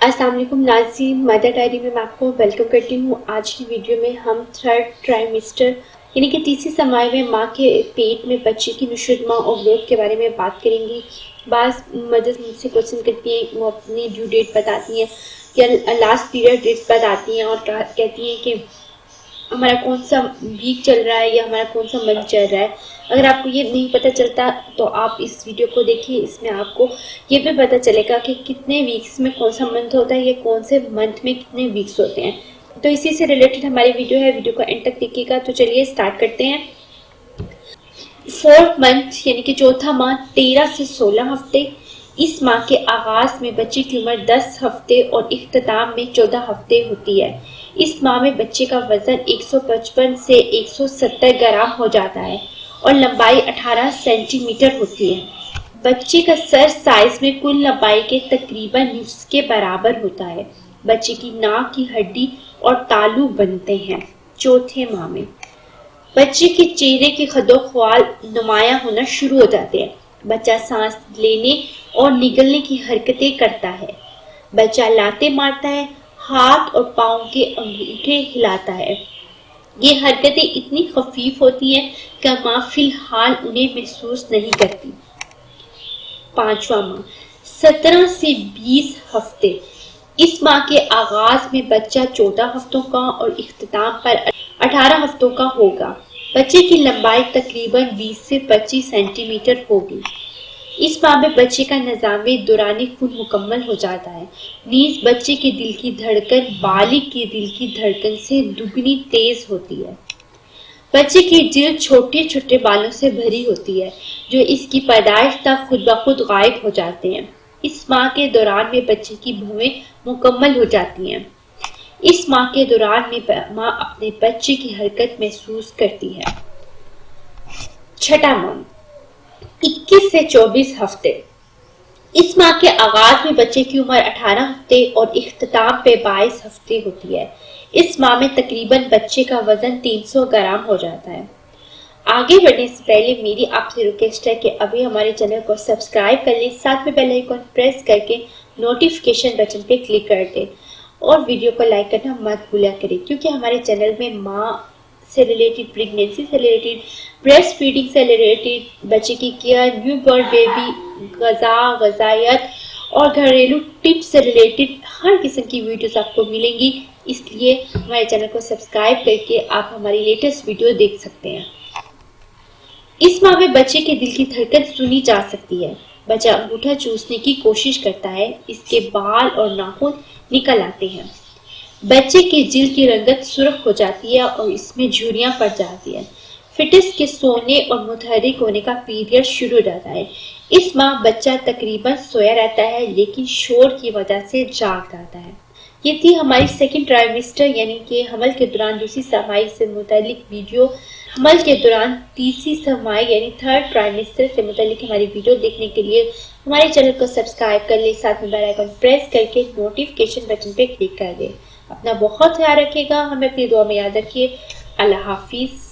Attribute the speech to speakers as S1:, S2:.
S1: السلام علیکم ناظرین، مدر ڈائری میں آپ کو ویلکم کرتی ہوں۔ آج کی ویڈیو میں ہم تھرڈ ٹرائمیسٹر یعنی کہ تیسری سمائی میں ماں کے پیٹ میں بچے کی نشوء اور گروتھ کے بارے میں بات کریں گی۔ بعض مدرس مجھ سے کوشچن کرتی ہیں، وہ اپنی ڈیو ڈیٹ بتاتی ہیں یا لاسٹ پیریڈ ڈیٹ بتاتی ہیں اور کہتی ہیں کہ ہمارا کون سا ویک چل رہا ہے یا ہمارا کون سا منتھ چل رہا ہے۔ اگر آپ کو یہ نہیں پتہ چلتا تو آپ اس ویڈیو کو دیکھیں، اس میں آپ کو یہ بھی پتہ چلے گا کہ کتنے ویکس میں کون سا منتھ ہوتا ہے یا کون سے منتھ میں کتنے ویکس ہوتے ہیں۔ تو اسی سے ریلیٹڈ ہماری ویڈیو ہے، ویڈیو کو اینڈ تک دیکھیے گا۔ تو چلیے سٹارٹ کرتے ہیں۔ فورتھ منتھ یعنی کہ چوتھا ماہ 13 سے 16 ہفتے۔ اس ماہ کے آغاز میں بچے کی عمر 10 ہفتے اور اختتام میں 14 ہفتے ہوتی ہے۔ اس ماہ میں بچے کا وزن 155 سے 170 گرام ہو جاتا ہے اور لمبائی 18 سینٹی میٹر ہوتی ہے۔ بچے کا سر سائز میں کل لمبائی کے تقریباً نصف کے برابر ہوتا ہے۔ بچے کی ناک کی ہڈی اور تالو بنتے ہیں۔ چوتھے ماہ میں بچے کے چہرے کے خد و خال نمایاں ہونا شروع ہو جاتے ہیں۔ بچہ سانس لینے اور نگلنے کی حرکتیں کرتا ہے۔ بچہ لاتے مارتا ہے، ہاتھ اور پاؤں کے انگوٹھے ہلاتا ہے۔ یہ حرکتیں اتنی خفیف ہوتی ہیں کہ ماں فی الحال انہیں محسوس نہیں کرتی۔ پانچواں ماہ 17 سے 20 ہفتے۔ اس ماہ کے آغاز میں بچہ 14 ہفتوں کا اور اختتام پر 18 ہفتوں کا ہوگا۔ بچے کی لمبائی تقریباً 20 سے 25 سینٹی میٹر ہوگی۔ اس ماہ میں بچے کا نظام دوران خون مکمل ہو جاتا ہے، نیز بچے کے دل کی دھڑکن بالغ کے دل کی دھڑکن سے دگنی تیز ہوتی ہے۔ بچے کی جلد چھوٹے چھوٹے بالوں سے بھری ہوتی ہے جو اس کی پیدائش تک خود بخود غائب ہو جاتے ہیں۔ اس ماہ کے دوران میں بچے کی بھویں مکمل ہو جاتی ہیں۔ اس ماہ کے دوران میں ماں اپنے بچے کی حرکت محسوس کرتی ہے۔ چھٹا ماہ 21 سے 24 ہفتے۔ اس ماہ کے آغاز میں بچے کی عمر 18 ہفتے اور اختتام پہ 22 ہفتے ہوتی ہے۔ اس ماہ میں تقریباً بچے کا وزن 300 گرام ہو جاتا ہے۔ آگے بڑھنے سے پہلے میری آپ سے ریکویسٹ ہے کہ ابھی ہمارے چینل کو سبسکرائب کر لیں، ساتھ میں بیل آئیکن پریس کر کے نوٹیفیکیشن بٹن پہ کلک کر دیں اور ویڈیو کو لائک کرنا مت بھولا کریں، کیونکہ ہمارے چینل میں ماں سے ریلیٹڈ، پریگنینسی سے ریلیٹڈ، بریسٹ فیڈنگ سے ریلیٹڈ، بچے کی کیئر، نیو بورن بیبی، غذائیت اور گھریلو ٹپس سے ریلیٹڈ ہر قسم کی ویڈیوز آپ کو ملیں گی۔ اس لیے ہمارے چینل کو سبسکرائب کر کے آپ ہماری لیٹسٹ ویڈیو دیکھ سکتے ہیں۔ اس ماہ میں بچے کے دل کی دھڑکن سنی جا سکتی ہے۔ بچہ انگوٹھا چوسنے کی کوشش کرتا ہے، اس کے بال اور ناخن نکل آتے ہیں۔ بچے کے جلد کی رنگت سرخ ہو جاتی ہے اور اس میں جھریاں پڑ جاتی ہیں۔ فٹس کے سونے اور متحرک ہونے کا پیریڈ شروع ہو جاتا ہے۔ اس ماہ بچہ تقریباً سویا رہتا ہے لیکن شور کی وجہ سے جاگ جاتا ہے۔ یہ تھی ہماری سیکنڈ ٹرائمیسٹر یعنی کہ حمل کے دوران دوسری سمائی سے متعلق ویڈیو۔ حمل کے دوران تیسری سمائی یعنی تھرڈ ٹرائمیسٹر سے متعلق ہماری ویڈیو دیکھنے کے لیے ہمارے چینل کو سبسکرائب کر لیں، ساتھ میں بیل آئیکن پریس کر کے نوٹیفیکیشن بٹن پہ کلک کر دیں۔ اپنا بہت خیال رکھیے گا، ہمیں اپنی دعا میں یاد رکھیے۔ اللہ حافظ۔